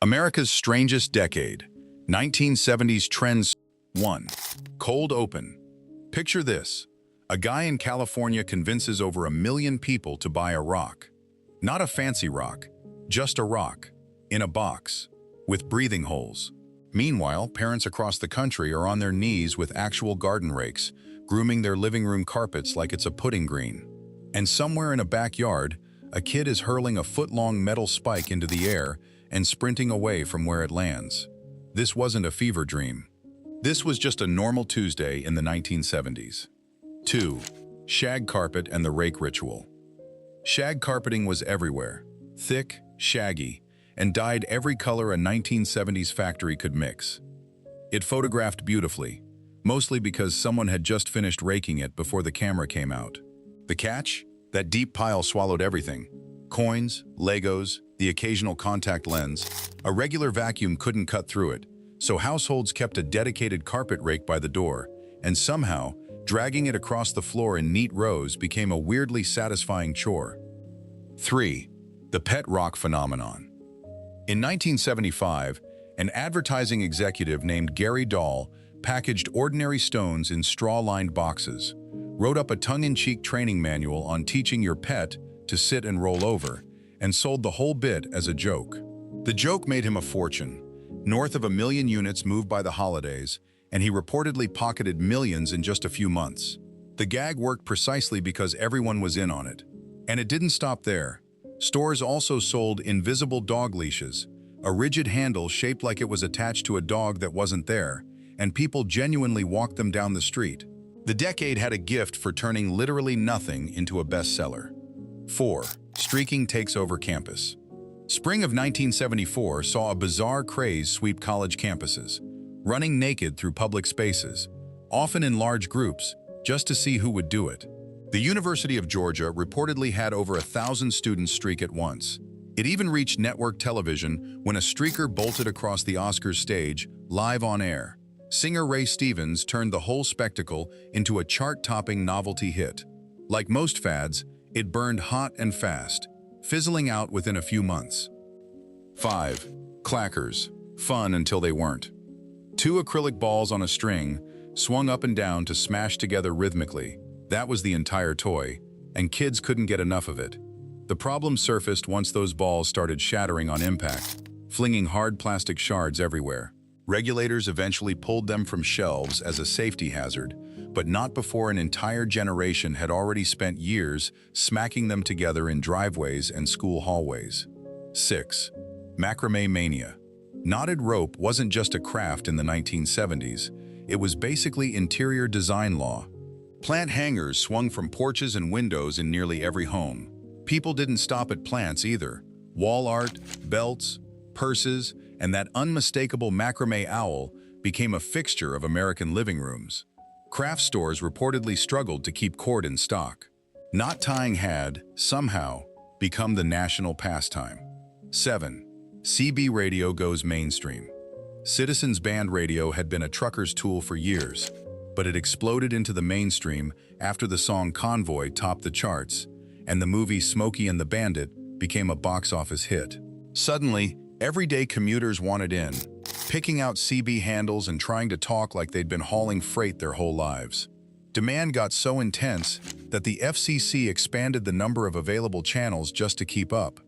America's strangest decade, 1970s trends. 1. Cold open. Picture this. A guy in California convinces over 1 million people to buy a rock. Not a fancy rock, just a rock, in a box, with breathing holes. Meanwhile, parents across the country are on their knees with actual garden rakes, grooming their living room carpets like it's a pudding green. And somewhere in a backyard, a kid is hurling a foot-long metal spike into the air and sprinting away from where it lands. This wasn't a fever dream. This was just a normal Tuesday in the 1970s. 2. Shag carpet and the rake ritual. Shag carpeting was everywhere, thick, shaggy, and dyed every color a 1970s factory could mix. It photographed beautifully, mostly because someone had just finished raking it before the camera came out. The catch? That deep pile swallowed everything. Coins, Legos, the occasional contact lens. A regular vacuum couldn't cut through it, so households kept a dedicated carpet rake by the door, and somehow, dragging it across the floor in neat rows became a weirdly satisfying chore. 3. The pet rock phenomenon. In 1975, an advertising executive named Gary Dahl packaged ordinary stones in straw-lined boxes, wrote up a tongue-in-cheek training manual on teaching your pet to sit and roll over, and sold the whole bit as a joke. The joke made him a fortune, north of 1 million units moved by the holidays, and he reportedly pocketed millions in just a few months. The gag worked precisely because everyone was in on it. And it didn't stop there. Stores also sold invisible dog leashes, a rigid handle shaped like it was attached to a dog that wasn't there, and people genuinely walked them down the street. The decade had a gift for turning literally nothing into a bestseller. 4. Streaking takes over campus. Spring of 1974 saw a bizarre craze sweep college campuses, running naked through public spaces, often in large groups, just to see who would do it. The University of Georgia reportedly had over 1,000 students streak at once. It even reached network television when a streaker bolted across the Oscars stage, live on air. Singer Ray Stevens turned the whole spectacle into a chart-topping novelty hit. Like most fads, it burned hot and fast, fizzling out within a few months. 5. Clackers. Fun until they weren't. 2 acrylic balls on a string, swung up and down to smash together rhythmically. That was the entire toy, and kids couldn't get enough of it. The problem surfaced once those balls started shattering on impact, flinging hard plastic shards everywhere. Regulators eventually pulled them from shelves as a safety hazard, but not before an entire generation had already spent years smacking them together in driveways and school hallways. 6. Macramé mania. Knotted rope wasn't just a craft in the 1970s, it was basically interior design law. Plant hangers swung from porches and windows in nearly every home. People didn't stop at plants either. Wall art, belts, purses, and that unmistakable macramé owl became a fixture of American living rooms. Craft stores reportedly struggled to keep cord in stock. Knot tying had, somehow, become the national pastime. 7. CB radio goes mainstream. Citizens Band radio had been a trucker's tool for years, but it exploded into the mainstream after the song Convoy topped the charts, and the movie Smokey and the Bandit became a box office hit. Suddenly, everyday commuters wanted in, picking out CB handles and trying to talk like they'd been hauling freight their whole lives. Demand got so intense that the FCC expanded the number of available channels just to keep up.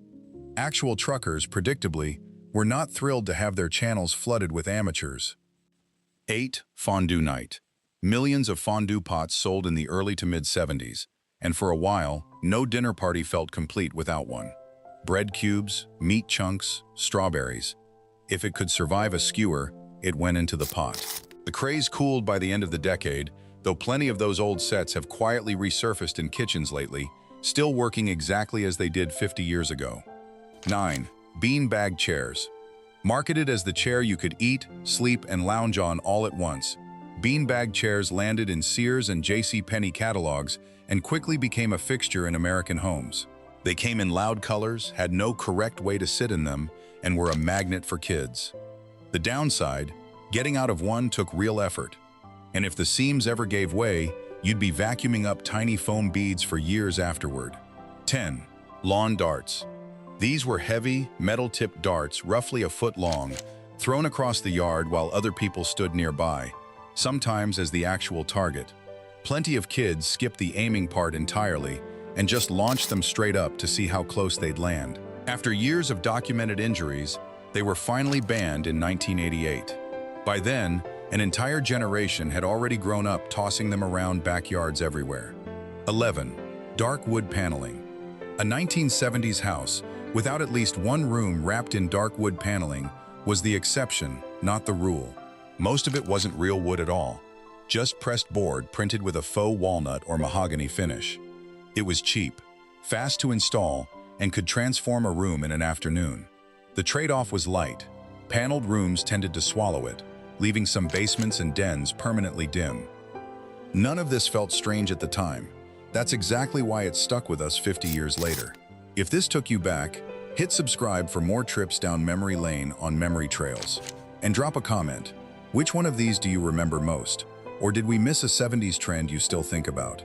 Actual truckers, predictably, were not thrilled to have their channels flooded with amateurs. 8. Fondue night. Millions of fondue pots sold in the early to mid-70s, and for a while, no dinner party felt complete without one. Bread cubes, meat chunks, strawberries. If it could survive a skewer, it went into the pot. The craze cooled by the end of the decade, though plenty of those old sets have quietly resurfaced in kitchens lately, still working exactly as they did 50 years ago. 9. Bean-bag chairs. Marketed as the chair you could eat, sleep, and lounge on all at once, beanbag chairs landed in Sears and JCPenney catalogs and quickly became a fixture in American homes. They came in loud colors, had no correct way to sit in them, and were a magnet for kids. The downside, getting out of one took real effort. And if the seams ever gave way, you'd be vacuuming up tiny foam beads for years afterward. 10. Lawn darts. These were heavy, metal-tipped darts roughly a foot long, thrown across the yard while other people stood nearby, sometimes as the actual target. Plenty of kids skipped the aiming part entirely and just launched them straight up to see how close they'd land. After years of documented injuries, they were finally banned in 1988. By then, an entire generation had already grown up tossing them around backyards everywhere. 11. Dark wood paneling. A 1970s house without at least one room wrapped in dark wood paneling was the exception, not the rule. Most of it wasn't real wood at all, just pressed board printed with a faux walnut or mahogany finish. It was cheap, fast to install, and could transform a room in an afternoon. The trade-off was light. Paneled rooms tended to swallow it, leaving some basements and dens permanently dim. None of this felt strange at the time. That's exactly why it stuck with us 50 years later. If this took you back, hit subscribe for more trips down memory lane on memory trails. And drop a comment. Which one of these do you remember most? Or did we miss a 70s trend you still think about?